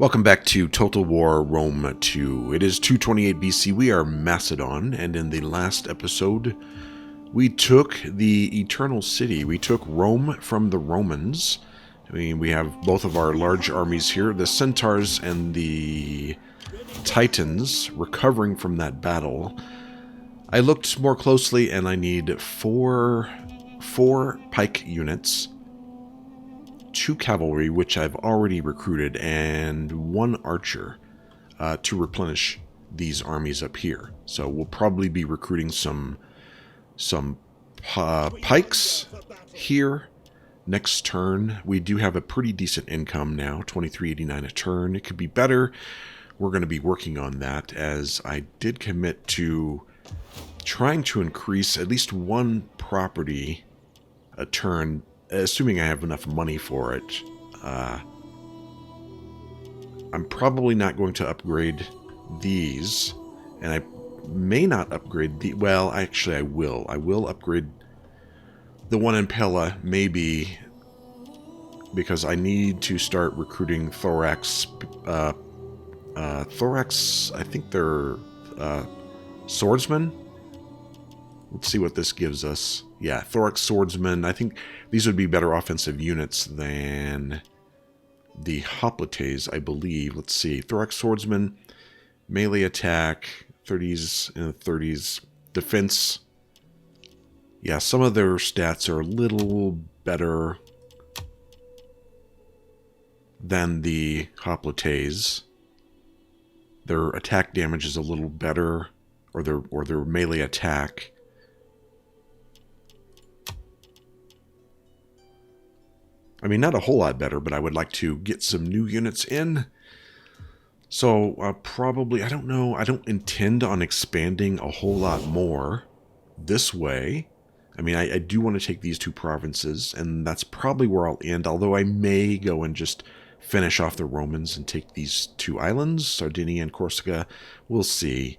Welcome back to Total War Rome 2. It is 228 BC. We are Macedon, and in the last episode, we took the Eternal City. We took Rome from the Romans. We have both of our large armies here, the Centaurs and the Titans, recovering from that battle. I looked more closely, and I need four pike units, 2 cavalry, which I've already recruited, and 1 archer to replenish these armies up here. So we'll probably be recruiting some pikes here next turn. We do have a pretty decent income now, 2389 a turn. It could be better. We're going to be working on that, as I did commit to trying to increase at least 1 property a turn, assuming I have enough money for it. I'm probably not going to upgrade these, and I may not upgrade the... Well, actually I will. I will upgrade the one in Pella, maybe, because I need to start recruiting Thorax. Thorax, I think they're swordsmen. Let's see what this gives us. Yeah, Thorax Swordsman. I think these would be better offensive units than the Hoplites, I believe. Let's see. Thorax Swordsman, melee attack, 30s and 30s. Defense. Yeah, some of their stats are a little better than the Hoplites. Their attack damage is a little better, or their melee attack. I mean, not a whole lot better, but I would like to get some new units in. So, probably, I don't know, I don't intend on expanding a whole lot more this way. I mean, I do want to take these 2 provinces, and that's probably where I'll end, although I may go and just finish off the Romans and take these 2 islands, Sardinia and Corsica. We'll see.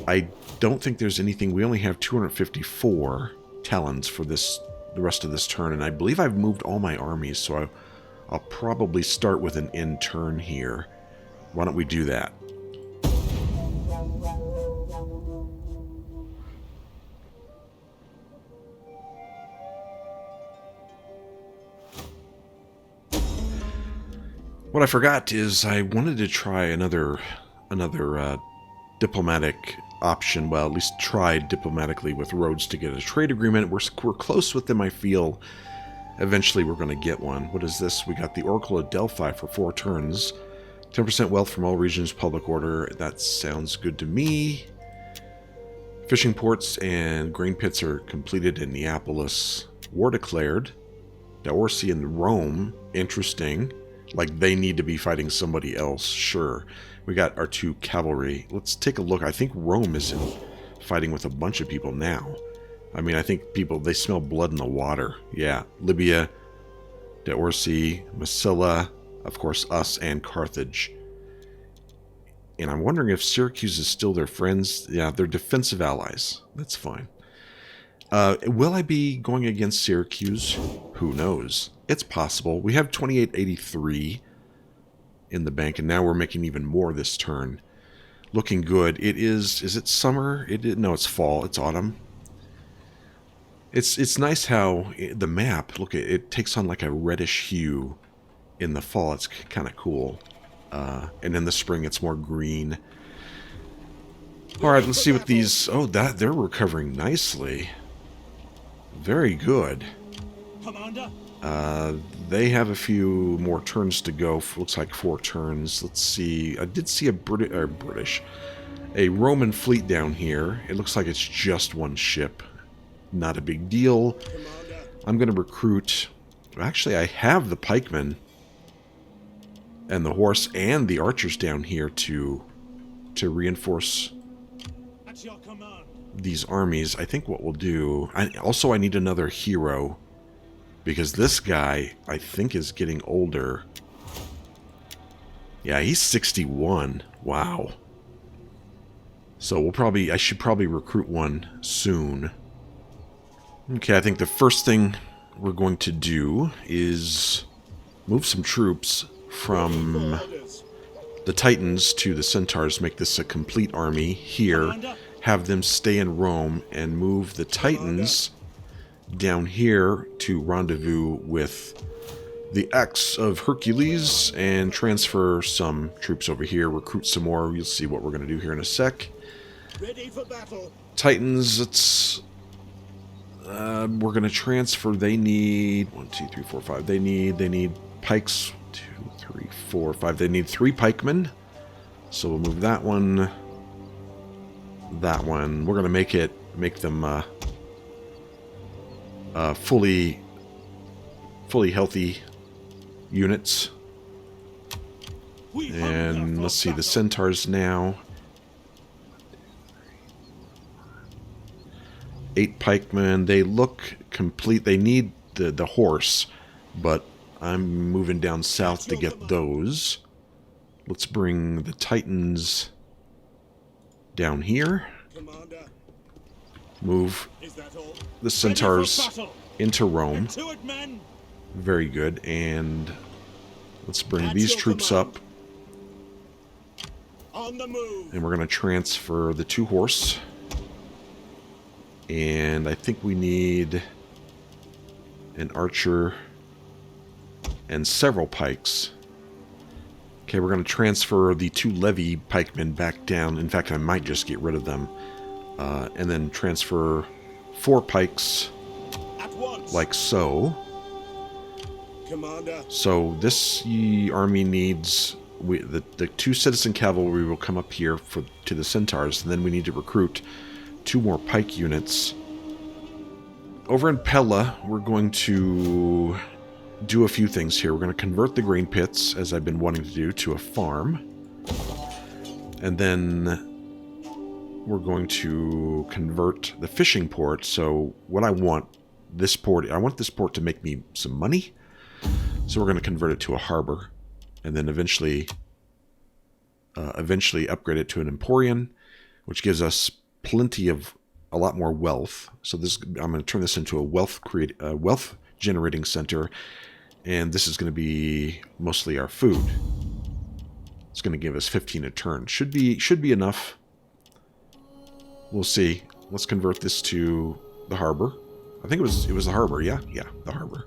I don't think there's anything. We only have 254 talons for the rest of this turn, and I believe I've moved all my armies, so I'll probably start with an end turn here. Why don't we do that? What I forgot is I wanted to try another diplomatic option. Well, at least try diplomatically with Rhodes to get a trade agreement. We're close with them, I feel. Eventually we're going to get one. What is this? We got the Oracle of Delphi for 4 turns. 10% wealth from all regions, public order. That sounds good to me. Fishing ports and grain pits are completed in Neapolis. War declared. Daorsi and Rome. Interesting. Like they need to be fighting somebody else. Sure. We got our 2 cavalry. Let's take a look. I think Rome is fighting with a bunch of people now. I mean, I think people, they smell blood in the water. Yeah. Libya, Daorsi, Massilia, of course, us, and Carthage. And I'm wondering if Syracuse is still their friends. Yeah, they're defensive allies. That's fine. Will I be going against Syracuse? Who knows? It's possible. We have 2883 in the bank, and now we're making even more this turn. Looking good. It is it summer? No, it's fall. It's autumn. It's nice how the map, look, it takes on like a reddish hue in the fall. It's kind of cool. And in the spring, it's more green. All right, let's see what these... Oh, they're recovering nicely. Very good. Commander? They have a few more turns to go. Looks like 4 turns. Let's see. I did see a Roman fleet down here. It looks like it's just 1 ship. Not a big deal. I'm going to recruit... Actually, I have the pikemen and the horse and the archers down here to reinforce these armies. I think what we'll do... I need another hero, because this guy, I think, is getting older. Yeah, he's 61. Wow. So I should probably recruit one soon. Okay, I think the first thing we're going to do is move some troops from the Titans to the Centaurs, make this a complete army here, have them stay in Rome, and move the Titans down here to rendezvous with the X of Hercules, and transfer some troops over here, recruit some more. You'll see what we're going to do here in a sec. Ready for battle. Titans, it's... we're going to transfer, they need 1, 2, 3, 4, 5. They need pikes. 2, 3, 4, 5. They need 3 pikemen. So we'll move that one. That one. We're going to make them fully healthy units. And let's see the Centaurs now. 8 pikemen. They look complete. They need the horse, but I'm moving down south to get those. Let's bring the Titans down here. Move the Centaurs into Rome. Very good. And let's bring these troops up. And we're going to transfer the 2 horse. And I think we need an archer and several pikes. Okay, we're going to transfer the 2 levy pikemen back down. In fact, I might just get rid of them. And then transfer 4 pikes like so. Commander. So this army needs... the 2 citizen cavalry will come up here to the Centaurs, and then we need to recruit 2 more pike units. Over in Pella, we're going to do a few things here. We're going to convert the grain pits, as I've been wanting to do, to a farm. And then we're going to convert the fishing port. So what I want this port to make me some money. So we're going to convert it to a harbor, and then eventually upgrade it to an emporium, which gives us a lot more wealth. So I'm going to turn this into a wealth generating center, and this is going to be mostly our food. It's going to give us 15 a turn. Should be enough. We'll see. Let's convert this to the harbor. I think it was the harbor. Yeah, the harbor.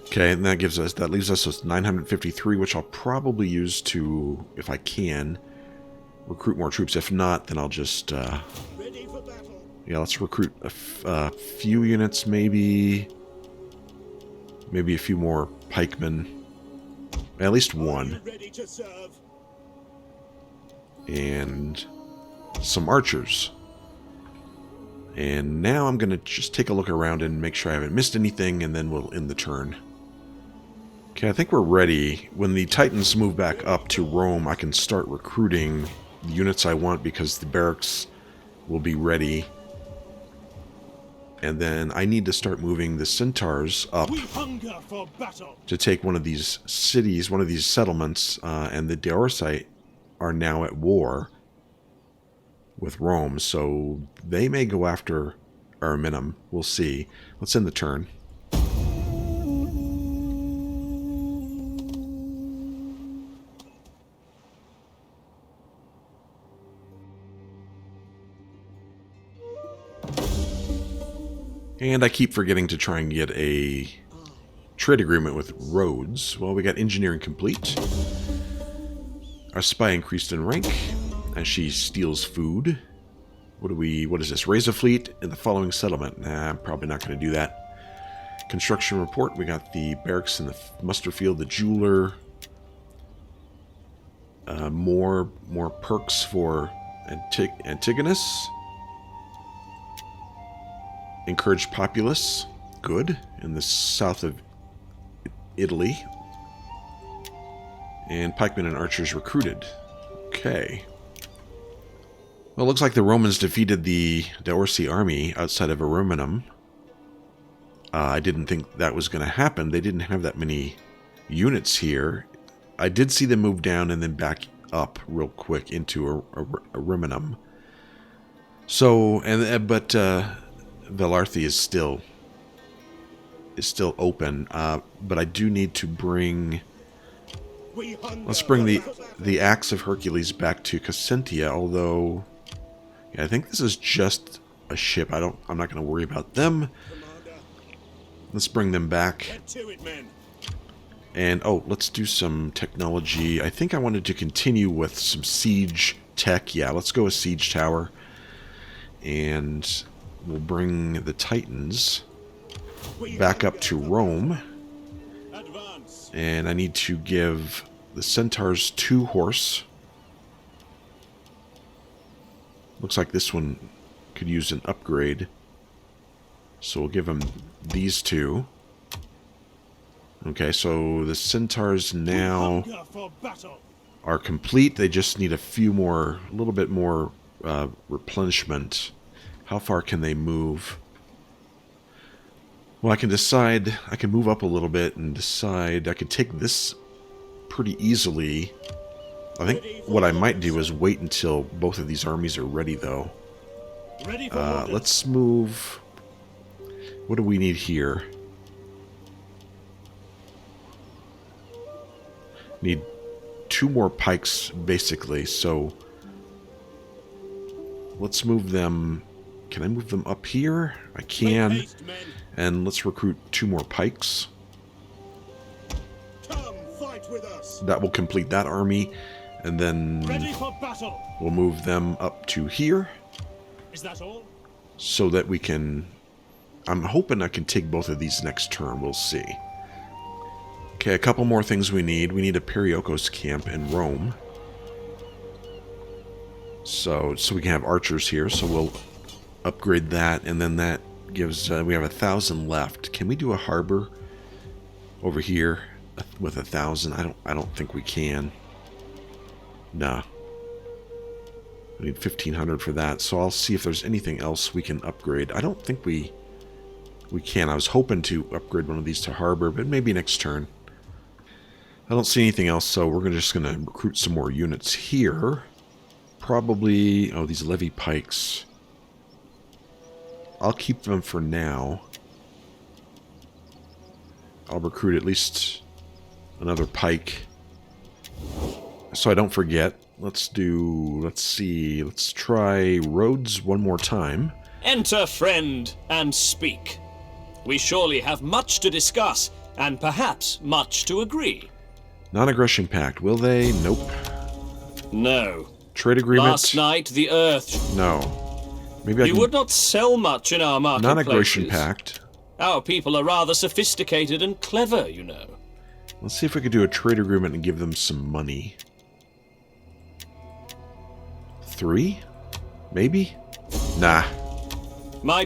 Okay, and that leaves us with 953, which I'll probably use to, if I can, recruit more troops. If not, then I'll just Ready for battle. Yeah, let's recruit a few units, maybe a few more pikemen, at least 1, Ready to serve. and some archers. And now I'm going to just take a look around and make sure I haven't missed anything, and then we'll end the turn. Okay, I think we're ready. When the Titans move back up to Rome, I can start recruiting the units I want, because the barracks will be ready. And then I need to start moving the Centaurs up to take one of these cities, one of these settlements, and the Deorsite are now at war with Rome, so they may go after Ariminum. We'll see. Let's end the turn. And I keep forgetting to try and get a trade agreement with Rhodes. Well, we got engineering complete. Our spy increased in rank as she steals food. What is this? Raise a fleet in the following settlement. Nah, I'm probably not going to do that. Construction report. We got the barracks in the muster field, the jeweler. More perks for Antigonus. Encourage populace. Good. In the south of Italy. And pikemen and archers recruited. Okay. Well, it looks like the Romans defeated the Daorsi army outside of Ariminum. I didn't think that was going to happen. They didn't have that many units here. I did see them move down and then back up real quick into Ariminum. So, but Velarthi is still is still open, but I do need to bring... We hunger Let's bring for battle. the Axe of Hercules back to Cassentia, although... Yeah, I think this is just a ship. I'm not going to worry about them. Commander, Let's bring them back. get to it, men. And, oh, let's do some technology. I think I wanted to continue with some siege tech. Yeah, let's go with Siege Tower. And we'll bring the Titans We back up hunger to for Rome. battle. Advance. And I need to give the Centaurs 2 horse. Looks like this one could use an upgrade. So we'll give them these 2. Okay, so the Centaurs now Hunger for battle. are complete. They just need a little bit more replenishment. How far can they move? Well, I can decide, I can move up a little bit and decide, I could take this pretty easily. I think what I might do is wait until both of these armies are ready, though. Ready for orders. Let's move, what do we need here? Need 2 more pikes, basically, so let's move them. Can I move them up here? I Make can. haste, men. And let's recruit 2 more pikes. Come, fight with us. That will complete that army. And then Ready for battle. we'll move them up to here Is that all? so that we can... I'm hoping I can take both of these next turn. We'll see. Okay, a couple more things we need. We need a Periokos camp in Rome. So we can have archers here. So we'll upgrade that, and then that gives... we have 1,000 left. Can we do a harbor over here with 1,000? I don't think we can. Nah. We need 1,500 for that. So I'll see if there's anything else we can upgrade. I don't think we can. I was hoping to upgrade one of these to harbor, but maybe next turn. I don't see anything else, so we're just going to recruit some more units here. Probably... Oh, these levy pikes. I'll keep them for now. I'll recruit at least another pike. So I don't forget. Let's see. Let's try roads one more time. Enter, friend, and speak. We surely have much to discuss, and perhaps much to agree. Non-aggression pact. Will they? Nope. No. Trade agreement. Last night, the Earth... No. Maybe I You can... would not sell much in our marketplaces. Non-aggression pact. Our people are rather sophisticated and clever, you know. Let's see if we could do a trade agreement and give them some money. 3? Maybe? Nah. My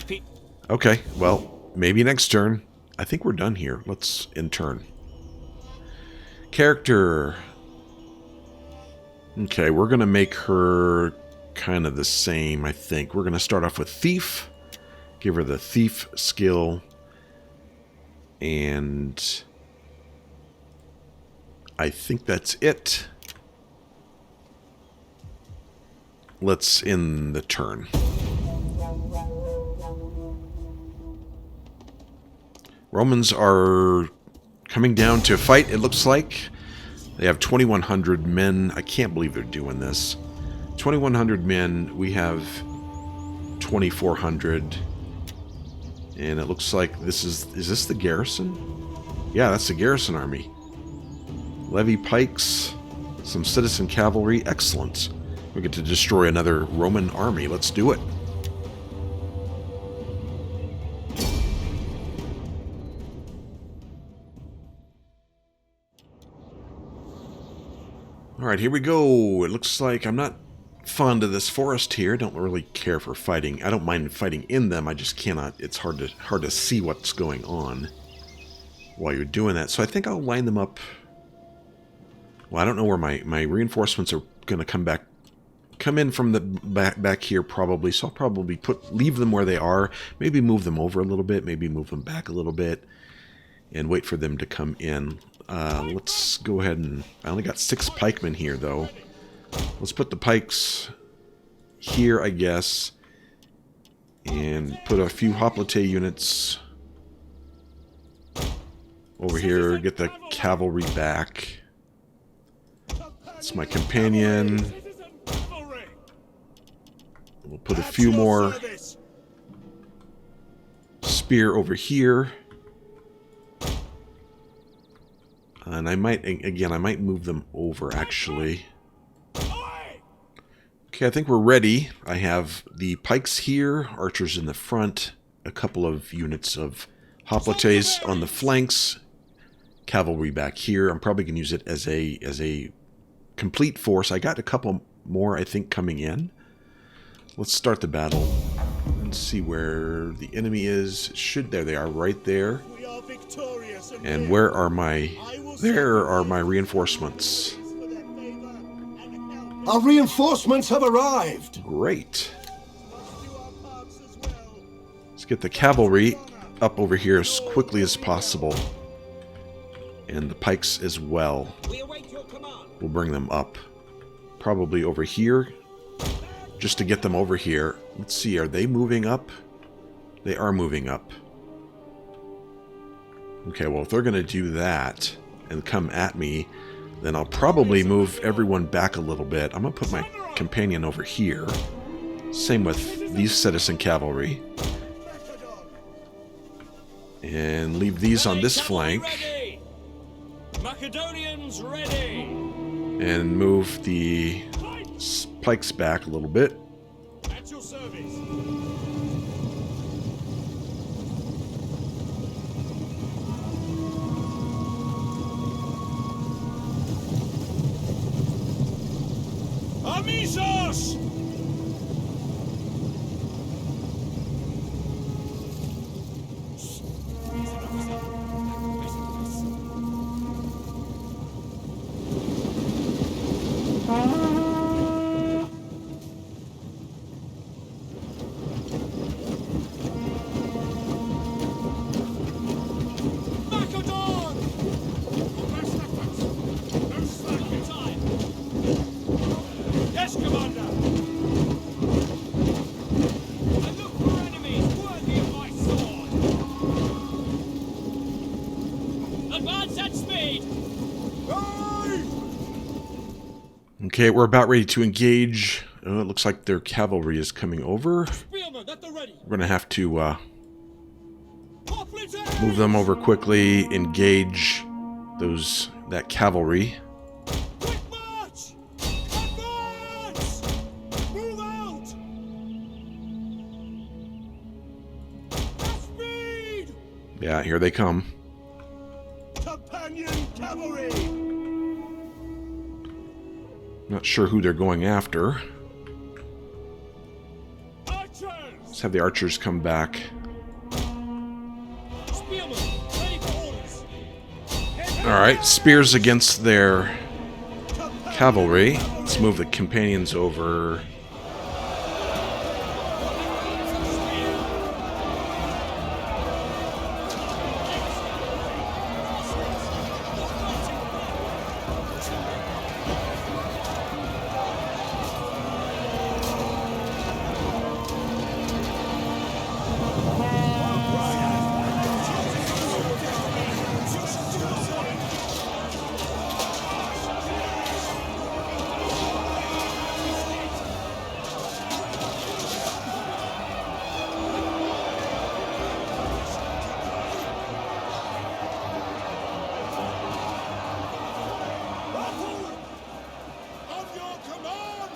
Okay, well, maybe next turn. I think we're done here. Let's end turn. Character. Okay, we're going to make her kind of the same, I think. We're going to start off with Thief. Give her the Thief skill. And I think that's it. Let's end the turn. Romans are coming down to fight, it looks like. They have 2,100 men. I can't believe they're doing this. 2,100 men. We have 2,400. And it looks like this is this the garrison? Yeah, that's the garrison army. Levy pikes, some citizen cavalry. Excellent. We get to destroy another Roman army. Let's do it. Alright, here we go. It looks like I'm not fond of this forest here. Don't really care for fighting. I don't mind fighting in them. I just cannot. It's hard to see what's going on while you're doing that. So I think I'll line them up. Well, I don't know where my reinforcements are going to come in from the back here probably. So I'll probably leave them where they are. Maybe move them over a little bit. Maybe move them back a little bit. And wait for them to come in. Let's go ahead and... I only got 6 pikemen here, though. Let's put the pikes here, I guess. And put a few hoplite units over here, get the cavalry back. That's my companion. We'll put a few more spear over here. And I might, again, I might move them over, actually. Okay, I think we're ready. I have the pikes here, archers in the front, a couple of units of hoplites on the flanks, cavalry back here. I'm probably going to use it as a complete force. I got a couple more, I think, coming in. Let's start the battle and see where the enemy is. There they are, right there. And where are my... There are my reinforcements. Our reinforcements have arrived. Great. Let's get the cavalry up over here as quickly as possible. And the pikes as well. We'll bring them up. Probably over here. Just to get them over here. Let's see, are they moving up? They are moving up. Okay, well, if they're going to do that and come at me, then I'll probably move everyone back a little bit. I'm going to put my companion over here. Same with these citizen cavalry. And leave these on this flank. Macedonians ready. And move the pikes back a little bit. At your service. Amisos! Okay, we're about ready to engage. It looks like their cavalry is coming over. We're going to have to move them over quickly, engage that cavalry. Quick march! Advance! Move out! At speed! Yeah, here they come. Companion cavalry! Not sure who they're going after. Archers! Let's have the archers come back. Spearmen, ready for orders! Alright, spears against their cavalry. Let's move the companions over. On your command!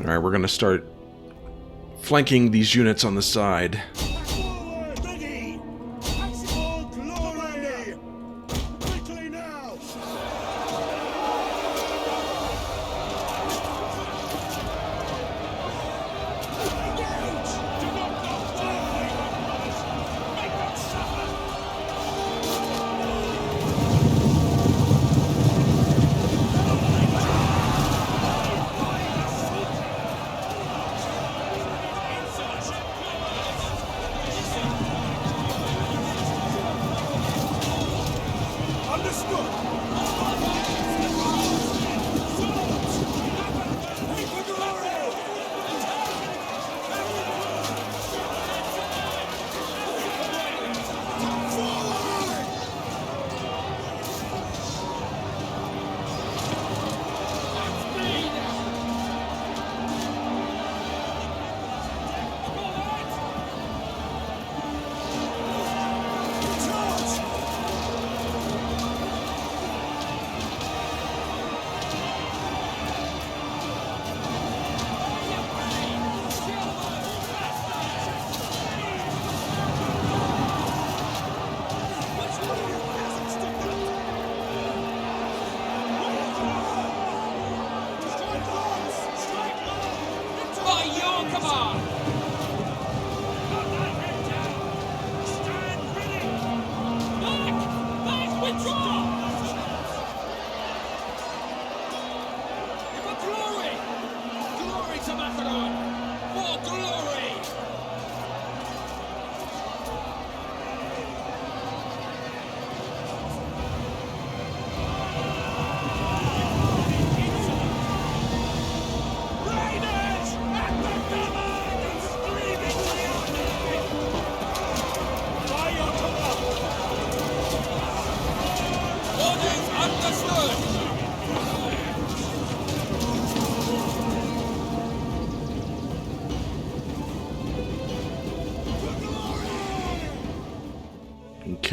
Alright, we're going to start flanking these units on the side. Forward! Ready! For glory! Quickly now! Engage! Do not go down! Make them suffer!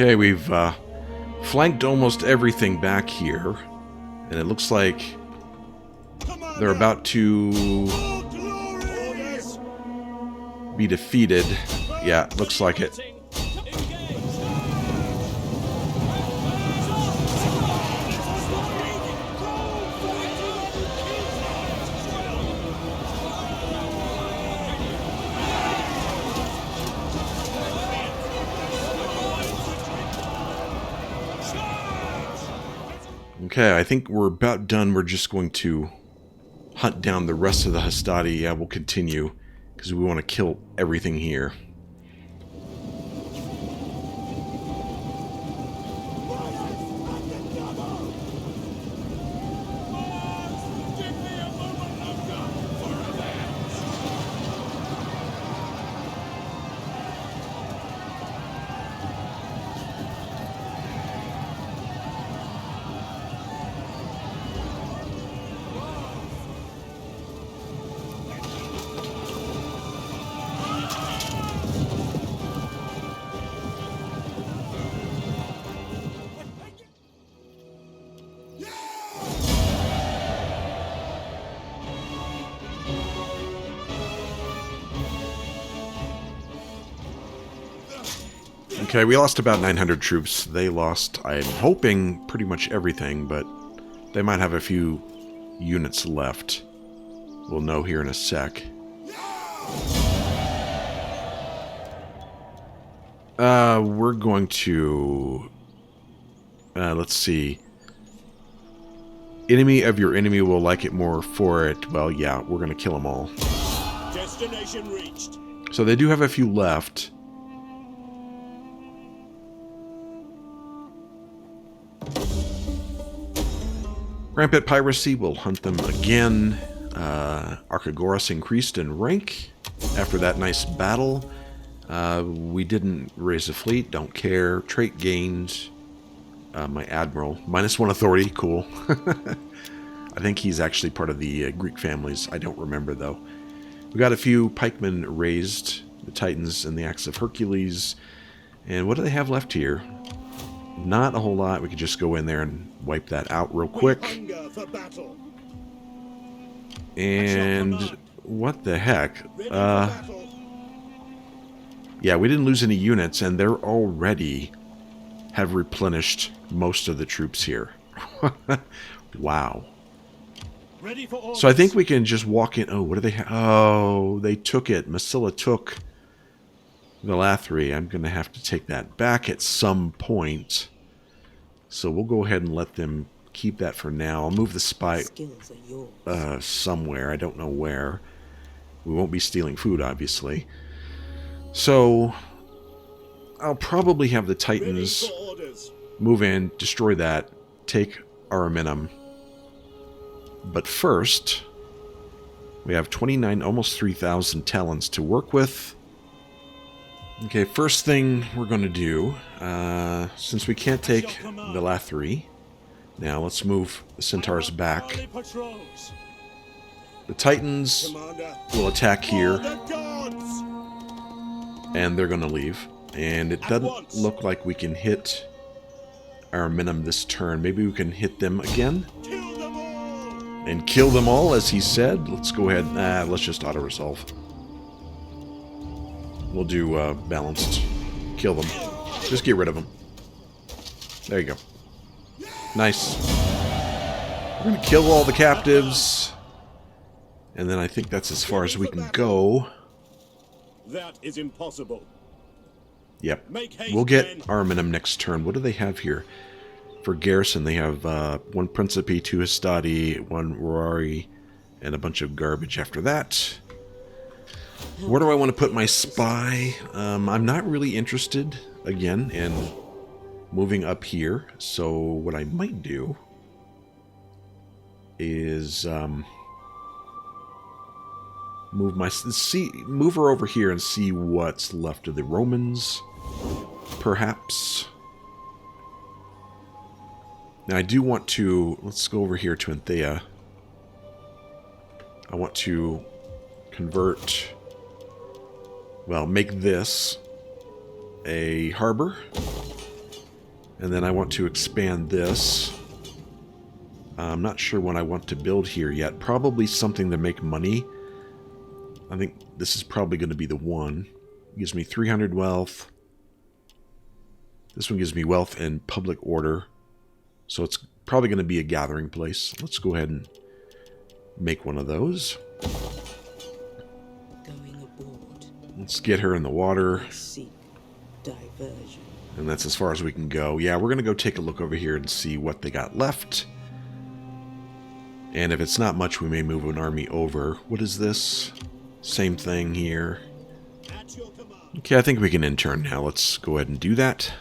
Okay, we've flanked almost everything back here, and it looks like they're about to be defeated. Yeah, looks like it. Okay, I think we're about done. We're just going to hunt down the rest of the Hastati. Yeah, we'll continue, because we want to kill everything here. Okay, we lost about 900 troops. They lost, I'm hoping, pretty much everything, but they might have a few units left. We'll know here in a sec. We're going to... let's see. Enemy of your enemy will like it more for it. Well, yeah, we're going to kill them all. Destination reached. So they do have a few left. Rampant piracy, we'll hunt them again. Archagoras increased in rank after that nice battle. We didn't raise a fleet, don't care. Trait gained. My admiral, -1 authority, cool. I think he's actually part of the Greek families. I don't remember though. We got a few pikemen raised, the Titans and the Axe of Hercules. And what do they have left here? Not a whole lot. We could just go in there and wipe that out real quick. And what the heck? Yeah, we didn't lose any units, and they're already have replenished most of the troops here. Wow. So I think we can just walk in. Oh, what do they have? Oh, they took it. Masilla took Valathri. I'm going to have to take that back at some point. So we'll go ahead and let them keep that for now. I'll move the spy somewhere. I don't know where. We won't be stealing food, obviously. So I'll probably have the Titans move in, destroy that, take Ariminum. But first, we have 29, almost 3,000 talents to work with. Okay, first thing we're going to do, since we can't take Valathri, now let's move the Centaurs back. The Titans will attack here, and they're going to leave. And it doesn't look like we can hit Ariminum this turn. Maybe we can hit them again? And kill them all, as he said. Let's go ahead. Let's just auto-resolve. We'll do balanced. Kill them. Just get rid of them. There you go. Nice. We're going to kill all the captives. And then I think that's as far as we can go. That is impossible. Yep. We'll get Ariminum next turn. What do they have here? For garrison, they have 1 Principe, 2 Hastati, 1 Rorari, and a bunch of garbage after that. Where do I want to put my spy? I'm not really interested, again, in moving up here. So what I might do is move her over here and see what's left of the Romans, perhaps. Now I do want to, let's go over here to Anthea. I want to convert, well, make this a harbor. And then I want to expand this. I'm not sure what I want to build here yet. Probably something to make money. I think this is probably going to be the one. It gives me 300 wealth. This one gives me wealth and public order. So it's probably going to be a gathering place. Let's go ahead and make one of those. Going aboard. Let's get her in the water. I seek diversion. And that's as far as we can go. Yeah, we're going to go take a look over here and see what they got left. And if it's not much, we may move an army over. What is this? Same thing here. At your command. Okay, I think we can intern now. Let's go ahead and do that.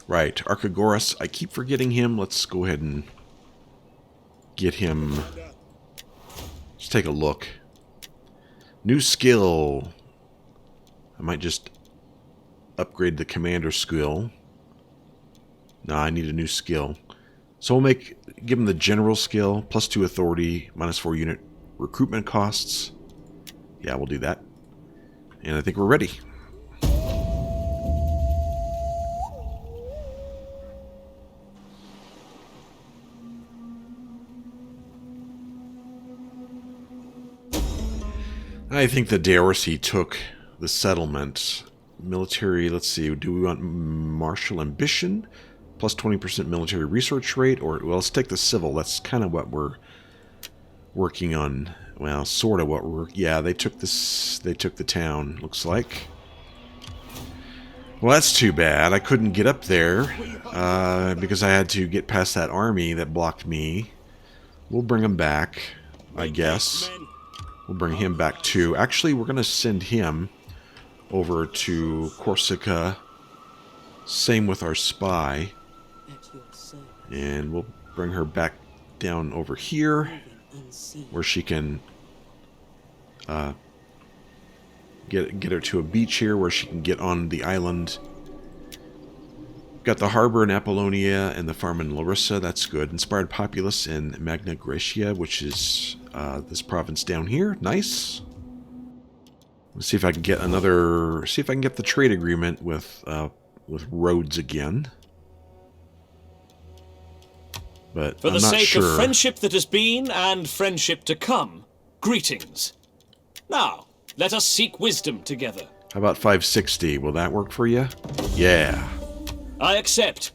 Right, Archagoras. I keep forgetting him. Let's go ahead and get him. Let's take a look. New skill. I might just upgrade the commander skill. No, I need a new skill. So we'll give him the general skill, +2 authority, -4 unit recruitment costs. Yeah, we'll do that. And I think we're ready. I think the Daorsi took the settlement. Military, let's see, do we want martial ambition? +20% military research rate? Or, well, let's take the civil. That's kind of what we're working on. Well, sort of what we're... Yeah, they took this... They took the town, looks like. Well, that's too bad. I couldn't get up there because I had to get past that army that blocked me. We'll bring him back, I guess. We'll bring him back too. Actually, we're going to send him over to Corsica. Same with our spy. At your service. And we'll bring her back down over here, Moving unseen. where she can get her to a beach here where she can get on the island. Got the harbor in Apollonia and the farm in Larissa. That's good. Inspired populace in Magna Graecia, which is this province down here. Nice. Let's see if I can get another. See if I can get the trade agreement with Rhodes again. But For I'm the not sake sure. of friendship that has been and friendship to come, greetings. Now, let us seek wisdom together. How about 560? Will that work for you? Yeah. I accept.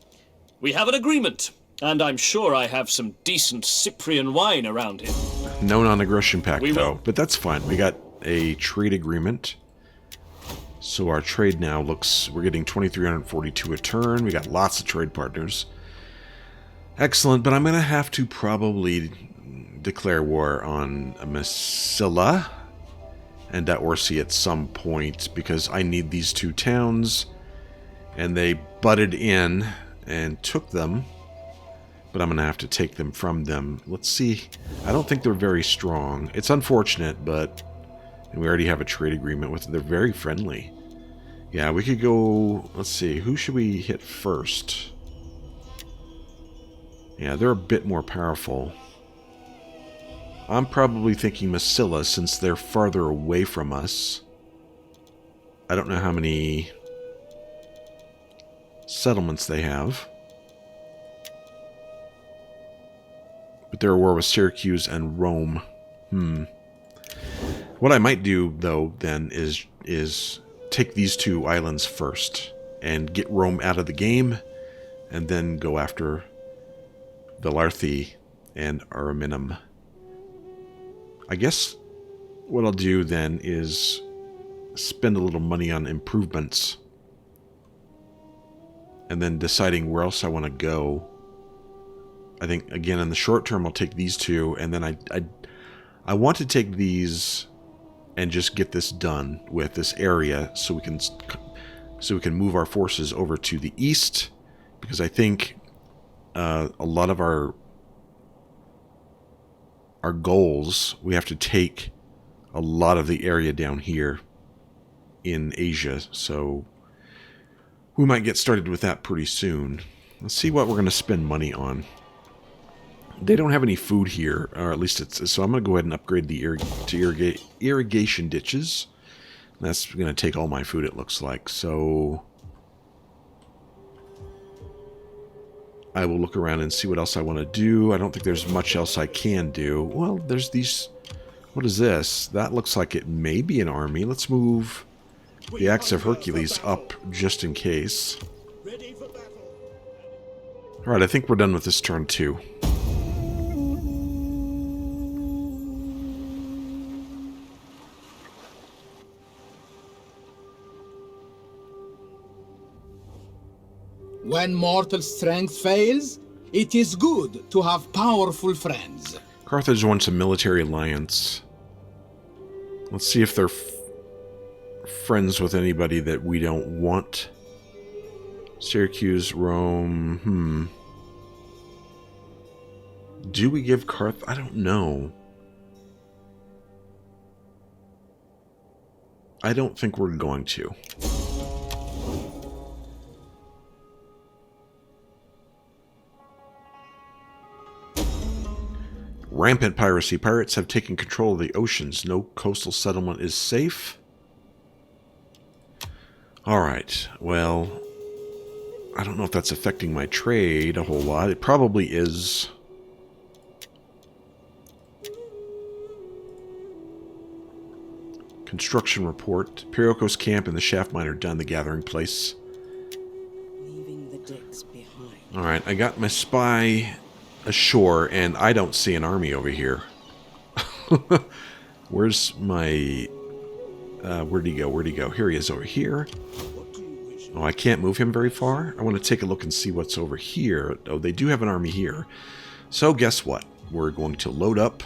We have an agreement, and I'm sure I have some decent Cyprian wine around here. No non-aggression pact, We though. will. But that's fine. We got a trade agreement. So our trade now looks... We're getting 2,342 a turn. We got lots of trade partners. Excellent, but I'm going to have to probably declare war on Massilla and Daorsi at some point, because I need these two towns, and they butted in and took them, but I'm going to have to take them from them. Let's see. I don't think they're very strong. It's unfortunate, but and we already have a trade agreement with them. They're very friendly. Yeah, we could go... Let's see. Who should we hit first? Yeah, they're a bit more powerful. I'm probably thinking Massilla, since they're farther away from us. I don't know how many settlements they have. But they're at war with Syracuse and Rome. What I might do, though, then, is take these two islands first and get Rome out of the game, and then go after Velarthi and Ariminum. I guess what I'll do then is spend a little money on improvements, and then deciding where else I want to go. I think, again, in the short term, I'll take these two, and then I want to take these and just get this done with this area, so we can move our forces over to the east, because I think a lot of our goals, we have to take a lot of the area down here in Asia, so we might get started with that pretty soon. Let's see what we're going to spend money on. They don't have any food here, or at least it's... So I'm going to go ahead and upgrade the irrigation ditches. That's going to take all my food, it looks like. So I will look around and see what else I want to do. I don't think there's much else I can do. Well, there's these... What is this? That looks like it may be an army. Let's move the Axe of Hercules up just in case. Ready for battle. Alright, I think we're done with this turn too. When mortal strength fails, it is good to have powerful friends. Carthage wants a military alliance. Let's see if they're friends with anybody that we don't want. Syracuse, Rome, Do we give Carth... I don't know. I don't think we're going to. Rampant piracy. Pirates have taken control of the oceans. No coastal settlement is safe. Alright, well, I don't know if that's affecting my trade a whole lot. It probably is. Construction report. Pyrocos camp and the shaft mine are done. The gathering place. Leaving the decks behind. Alright, I got my spy ashore, and I don't see an army over here. Where's my... where'd he go? Where'd he go? Here he is over here. Oh, I can't move him very far. I want to take a look and see what's over here. Oh, they do have an army here. So guess what? We're going to load up.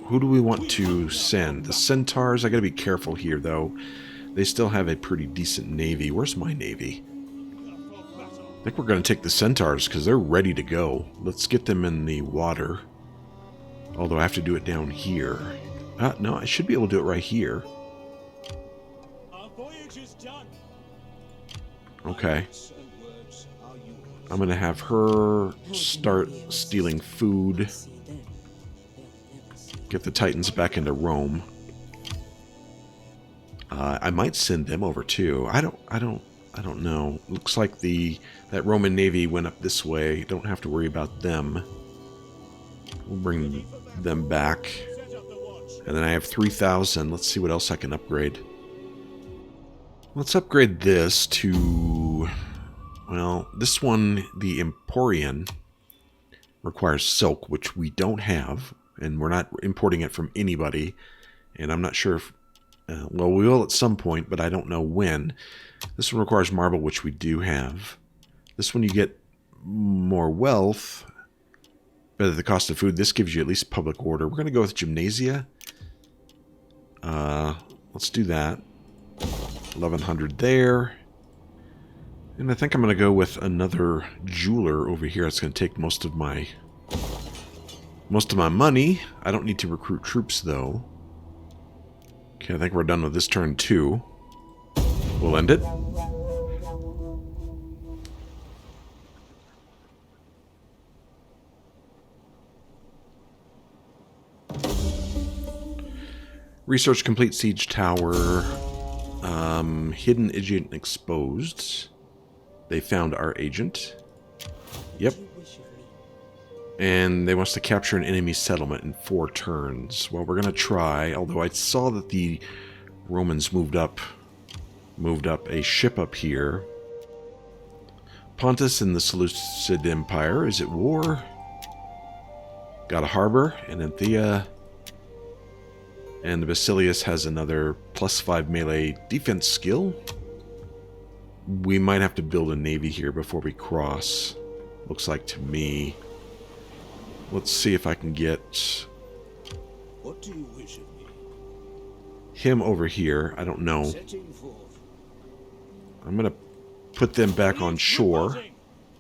Who do we want to send? The Centaurs? I gotta be careful here, though. They still have a pretty decent navy. Where's my navy? I think we're going to take the Centaurs because they're ready to go. Let's get them in the water. Although I have to do it down here. No, I should be able to do it right here. Our voyage is done. Okay. I'm going to have her start stealing food. See them, they'll never see. Get the Titans back into Rome. I might send them over too. I don't know. Looks like that Roman navy went up this way. Don't have to worry about them. We'll bring them back. Set up the watch. And then I have 3,000. Let's see what else I can upgrade. Let's upgrade this to... Well, this one, the Emporian, requires silk, which we don't have. And we're not importing it from anybody. And I'm not sure if... well, we will at some point, but I don't know when. This one requires marble, which we do have. This one you get more wealth, but at the cost of food. This gives you at least public order. We're going to go with Gymnasia. Let's do that. 1,100 there. And I think I'm going to go with another jeweler over here. It's going to take most of my money. I don't need to recruit troops, though. Okay, I think we're done with this turn, too. We'll end it. Research complete. Siege tower. Hidden agent exposed. They found our agent. Yep. What do you wish of me? And they want us to capture an enemy settlement in 4 turns. Well, we're going to try, although I saw that the Romans moved up a ship up here. Pontus and the Seleucid Empire is at war. Got a harbor, and Anthea. And the Basilius has another +5 melee defense skill. We might have to build a navy here before we cross. Looks like to me. Let's see if I can get What do you wish of me? him over here. I don't know. Setting forth. I'm going to put them back on shore.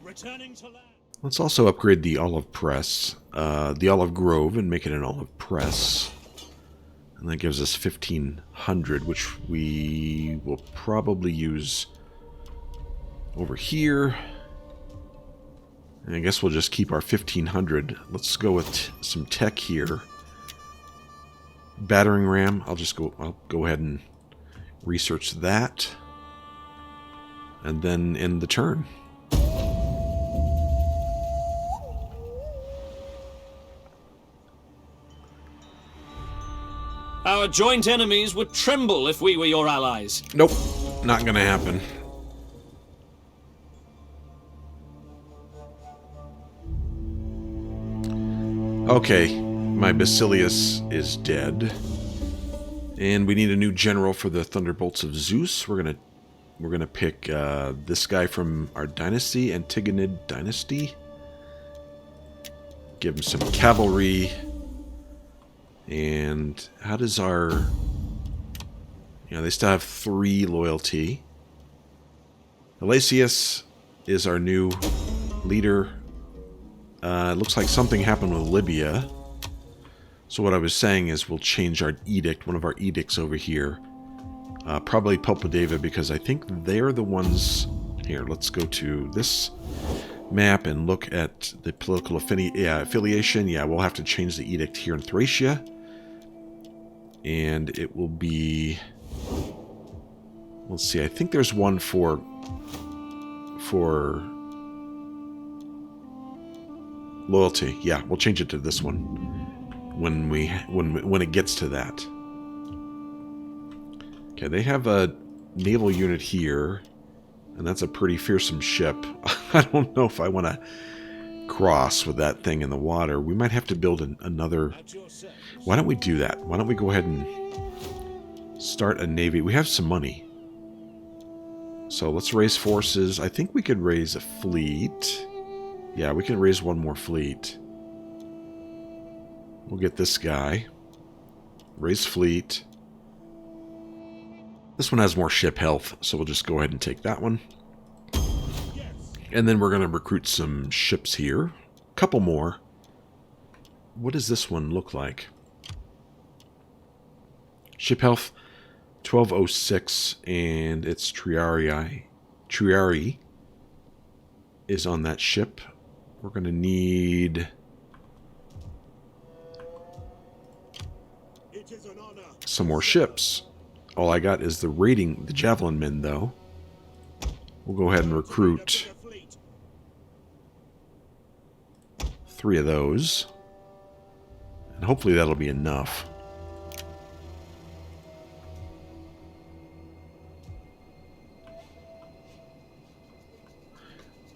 Returning to land. Let's also upgrade the olive press, the olive grove, and make it an olive press. And that gives us 1,500, which we will probably use over here. And I guess we'll just keep our 1,500. Let's go with some tech here. Battering ram. I'll go ahead and research that. And then end the turn. Our joint enemies would tremble if we were your allies. Nope, not gonna happen. Okay, my Basilius is dead. And we need a new general for the Thunderbolts of Zeus. We're gonna pick this guy from our dynasty, Antigonid Dynasty. Give him some cavalry. And how does our... they still have 3 loyalty. Elacius is our new leader. It looks like something happened with Libya. So what I was saying is we'll change our edict, one of our edicts over here. Probably Popodeva, because I think they're the ones... Here, let's go to this map and look at the political affiliation. Yeah, we'll have to change the edict here in Thracia. And it will be... Let's see, I think there's one for loyalty. Yeah, we'll change it to this one when it gets to that. Okay, they have a naval unit here, and that's a pretty fearsome ship. I don't know if I want to cross with that thing in the water. We might have to build another... Why don't we do that? Why don't we go ahead and start a navy? We have some money. So let's raise forces. I think we could raise a fleet. Yeah, we can raise one more fleet. We'll get this guy. Raise fleet. This one has more ship health, so we'll just go ahead and take that one. And then we're going to recruit some ships here. A couple more. What does this one look like? Ship health 1206, and it's Triari is on that ship. We're going to need some more ships. All I got is the javelin men, though. We'll go ahead and recruit 3 of those. And hopefully that'll be enough.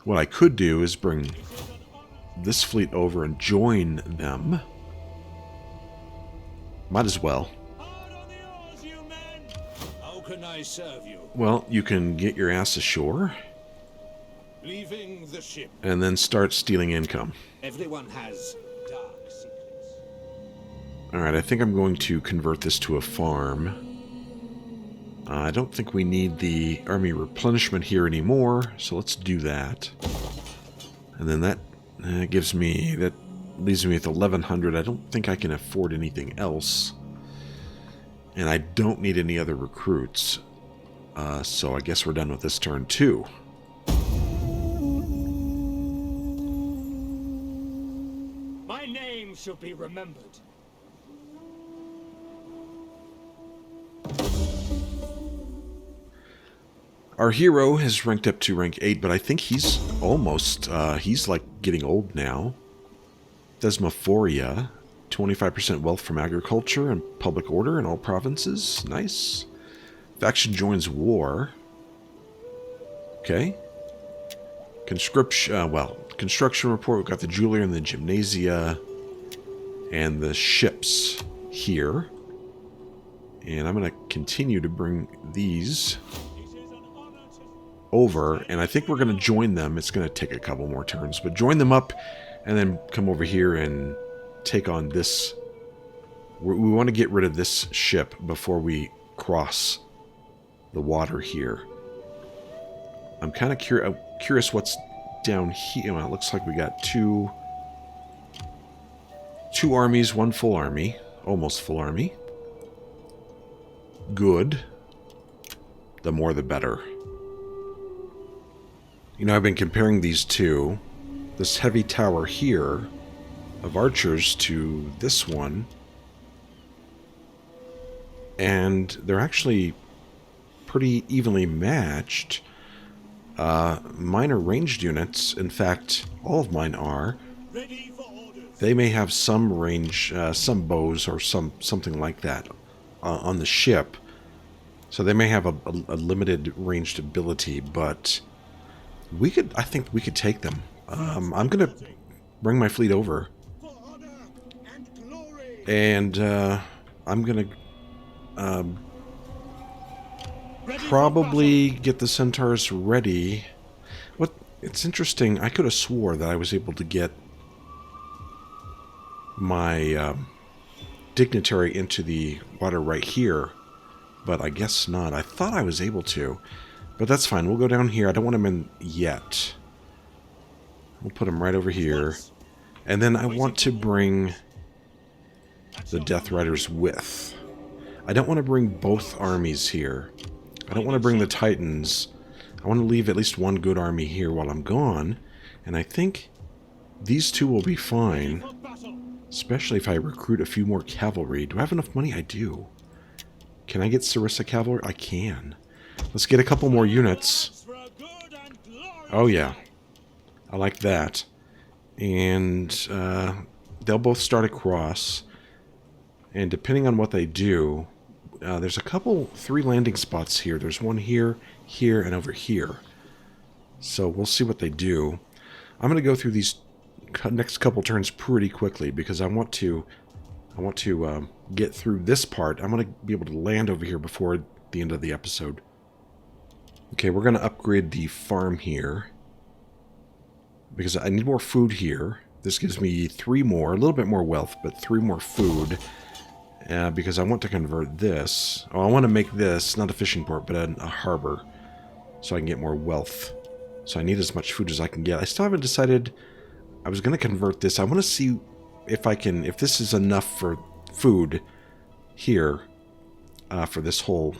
What I could do is bring this fleet over and join them. Might as well. Hard on the oars, you men! How can I serve you? Well, you can get your ass ashore Leaving the ship. and then start stealing income. Everyone has dark secrets. Alright, I think I'm going to convert this to a farm. I don't think we need the army replenishment here anymore, so let's do that. And then that leaves me with 1100. I don't think I can afford anything else. And I don't need any other recruits. So I guess we're done with this turn too. My name should be remembered. Our hero has ranked up to rank 8, but I think he's almost, he's like getting old now. Thesmophoria, 25% wealth from agriculture and public order in all provinces. Nice. Faction joins war. Okay. Construction report. We've got the jewelry and the gymnasia and the ships here. And I'm going to continue to bring these over, and I think we're going to join them. It's going to take a couple more turns, but join them up and then come over here and take on this. We want to get rid of this ship before we cross the water here. I'm kind of curious what's down here. Well, it looks like we got two armies, one full army, almost full army. Good. The more the better. You know, I've been comparing these two. This heavy tower here of archers to this one. And they're actually pretty evenly matched. Mine are ranged units. In fact, all of mine are. Ready for orders. They may have some range, some bows or something like that. on the ship. So they may have a limited ranged ability, but I think we could take them. I'm going to bring my fleet over. For honor and glory. And I'm going to Ready for probably get the Centaurs ready. It's interesting. I could have swore that I was able to get my dignitary into the water right here, but I guess not. I thought I was able to, but that's fine. We'll go down here. I don't want him in yet. We'll put him right over here. And then I want to bring the Death Riders with. I don't want to bring both armies here. I don't want to bring the Titans. I want to leave at least one good army here while I'm gone. And I think these two will be fine. for battle. Especially if I recruit a few more cavalry. Do I have enough money? I do. Can I get Sarissa cavalry? I can. Let's get a couple more units. For a good and glorious Oh yeah. day. I like that. And they'll both start across. And depending on what they do, there's three landing spots here. There's one here, here, and over here. So we'll see what they do. I'm going to go through these next couple turns pretty quickly because I want to get through this part. I'm going to be able to land over here before the end of the episode. Okay, we're going to upgrade the farm here because I need more food here. This gives me 3 more, a little bit more wealth, but 3 more food. Because I want to convert this. Oh, I want to make this, not a fishing port, but a harbor. So I can get more wealth. So I need as much food as I can get. I still haven't decided. I was going to convert this. I want to see if this is enough for food here for this whole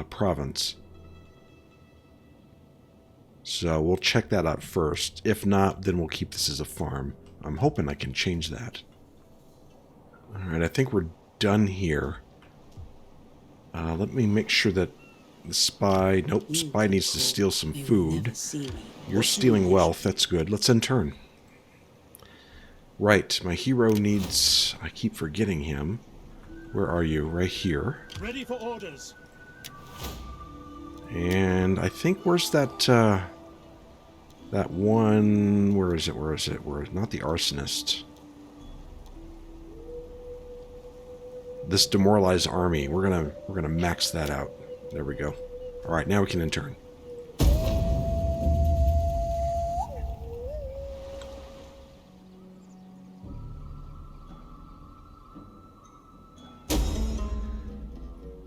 province. So we'll check that out first. If not, then we'll keep this as a farm. I'm hoping I can change that. Alright, I think we're done here. Let me make sure that the spy... Nope, spy needs to steal some They will food. never see me. You're stealing wealth, that's good. Let's end turn. Right, my hero needs... I keep forgetting him. Where are you? Right here. Ready for orders. And I think, where's that, that one... Where is it? Not the arsonist. This demoralized army. We're gonna max that out. There we go. All right, now we can end turn.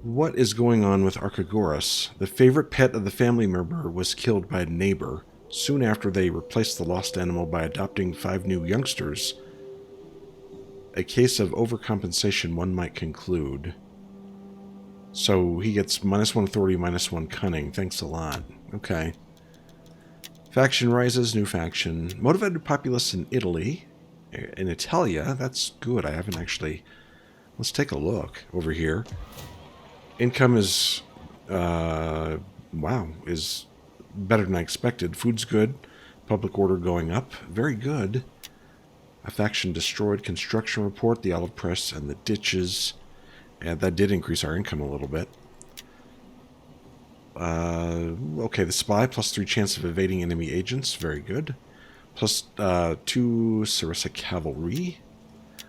What is going on with Archagoras? The favorite pet of the family member was killed by a neighbor. Soon after, they replaced the lost animal by adopting 5 new youngsters. A case of overcompensation, one might conclude. So he gets -1 authority, -1 cunning. Thanks a lot. Okay. Faction rises, new faction. Motivated populace in Italy. In Italia, that's good. I haven't actually... Let's take a look over here. Income is... wow, is better than I expected. Food's good. Public order going up. Very good. A faction destroyed. Construction report, the olive press, and the ditches. And that did increase our income a little bit. Okay, the spy, +3 chance of evading enemy agents. Very good. +2 Sarissa cavalry.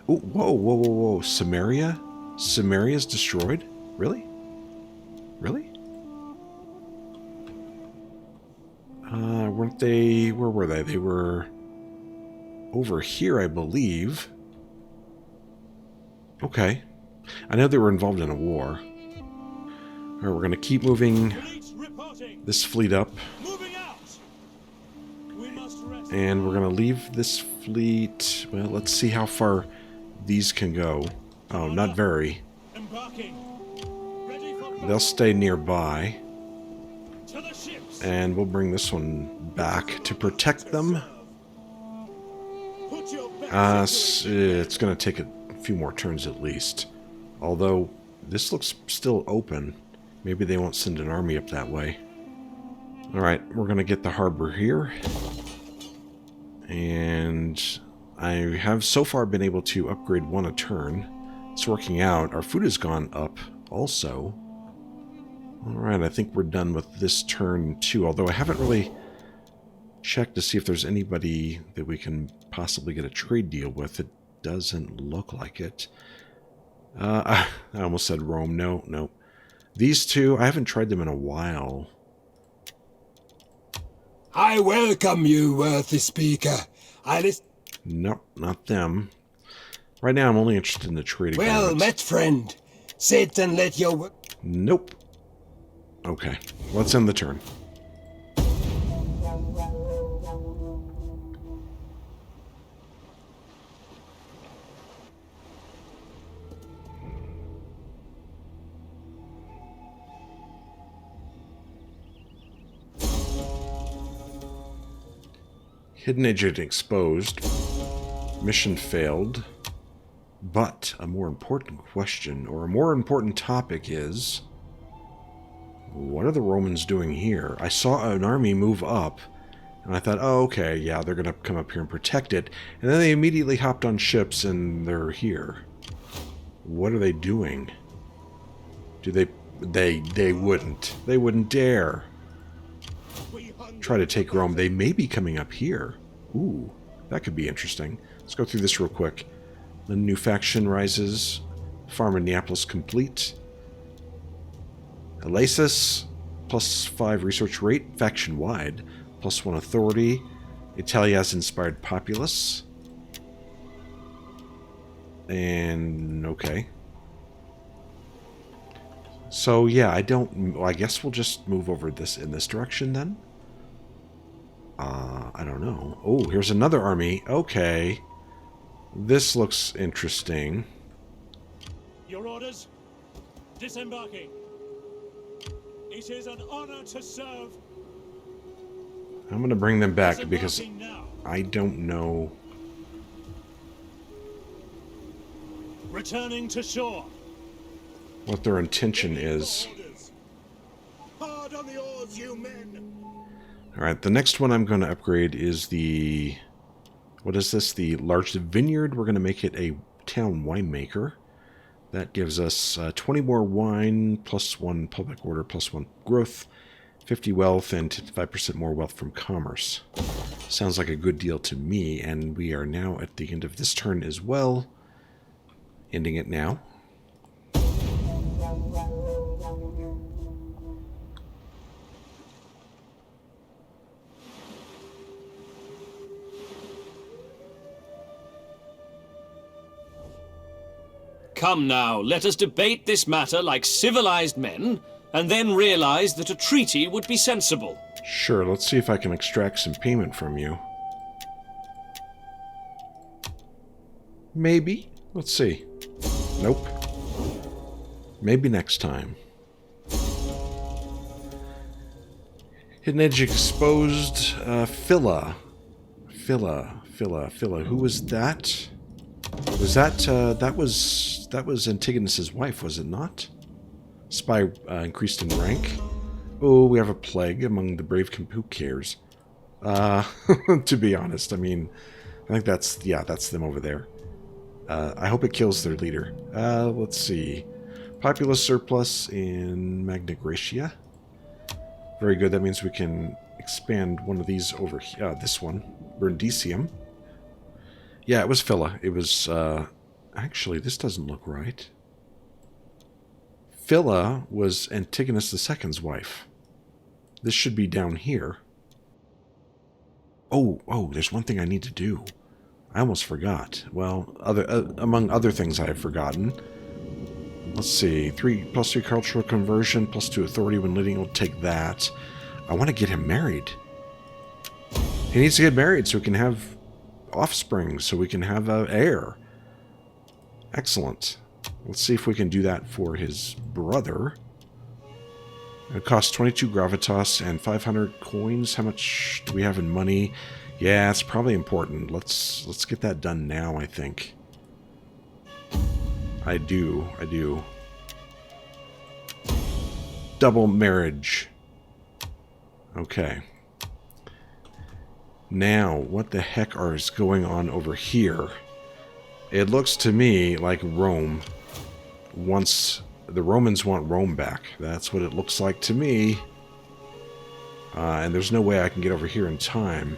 Oh, whoa. Samaria? Samaria's destroyed? Really? Really? Weren't they... Where were they? They were... over here, I believe. Okay. I know they were involved in a war. Alright, we're going to keep moving Fleet reporting. this fleet up. Moving out. We must rest. And we're going to leave this fleet... Well, let's see how far these can go. Oh, not very. Embarking. Ready for battle. They'll stay nearby. To the ships. And we'll bring this one back to protect them. Put your backs It's going to take a few more turns at least. Although, this looks still open. Maybe they won't send an army up that way. Alright, we're going to get the harbor here. And I have so far been able to upgrade 1 a turn. It's working out. Our food has gone up also. Alright, I think we're done with this turn too, although I haven't really checked to see if there's anybody that we can possibly get a trade deal with. It doesn't look like it. I almost said Rome. No. These two, I haven't tried them in a while. I welcome you, worthy speaker. Nope, not them. Right now, I'm only interested in the trade Well agreements. met, friend. Sit and let your... Nope. Okay, let's end the turn. Hidden agent exposed. Mission failed. But a more important question, or a more important topic is... what are the Romans doing here? I saw an army move up, and I thought, oh, okay, yeah, they're going to come up here and protect it. And then they immediately hopped on ships, and they're here. What are they doing? Do they wouldn't. They wouldn't dare try to take Rome. They may be coming up here. Ooh, that could be interesting. Let's go through this real quick. The new faction rises. Farm in Neapolis complete. Elasis, +5 research rate, faction-wide, +1 authority. Italia's inspired populace. And, okay. So, yeah, I guess we'll just move over this in this direction, then? I don't know. Oh, here's another army. Okay. This looks interesting. Your orders? Disembarking. It is an honor to serve. I'm going to bring them back because Disembarking now. I don't know. Returning to shore. What their intention is. Orders. Hard on the oars, you men. Alright, the next one I'm going to upgrade is the... what is this? The large vineyard. We're going to make it a town winemaker. That gives us 20 more wine, +1 public order, +1 growth, 50 wealth, and 5% more wealth from commerce. Sounds like a good deal to me, and we are now at the end of this turn as well. Ending it now. Come now, let us debate this matter like civilized men, and then realize that a treaty would be sensible. Sure, let's see if I can extract some payment from you. Maybe. Let's see. Nope. Maybe next time. Hidden Edge exposed. Phila. Who was that? Was that, that was Antigonus's wife, was it not? Spy increased in rank. Oh, we have a plague among the brave. Who cares? To be honest, I mean, I think that's them over there. I hope it kills their leader. Let's see. Populous surplus in Magna Graecia. Very good. That means we can expand one of these over here. This one, Brundisium. Yeah, it was Phila. It was, actually, this doesn't look right. Phila was Antigonus II's wife. This should be down here. Oh, there's one thing I need to do. I almost forgot. Well, among other things I have forgotten. Let's see. +3 cultural conversion, +2 authority when leading. We'll take that. I want to get him married. He needs to get married so we can have offspring, so we can have an heir. Excellent. Let's see if we can do that for his brother. It costs 22 gravitas and 500 coins. How much do we have in money? Yeah, it's probably important. Let's get that done now, I think. I do. Double marriage. Okay. Now, what the heck is going on over here? It looks to me like Rome once the Romans want Rome back. That's what it looks like to me. And there's no way I can get over here in time.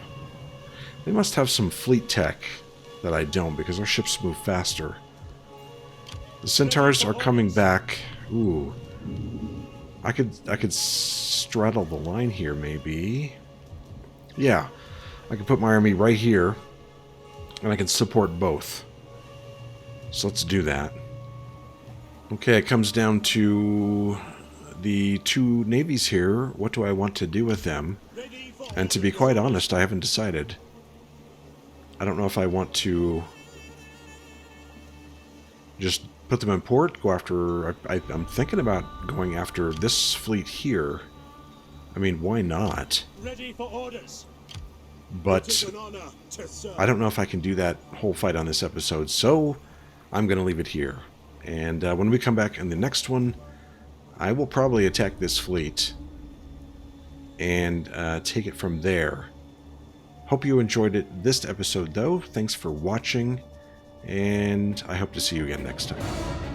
They must have some fleet tech that I don't, because our ships move faster. The Centaurs are coming back. Ooh. I could straddle the line here, maybe. Yeah. I could put my army right here, and I can support both. So let's do that. Okay, it comes down to the two navies here. What do I want to do with them? And to be quite honest, I haven't decided. I don't know if I want to just put them in port, go after... I'm thinking about going after this fleet here. I mean, why not? Ready for orders. But It is an honor to serve. I don't know if I can do that whole fight on this episode, so I'm going to leave it here. And when we come back in the next one, I will probably attack this fleet and take it from there. Hope you enjoyed this episode, though. Thanks for watching, and I hope to see you again next time.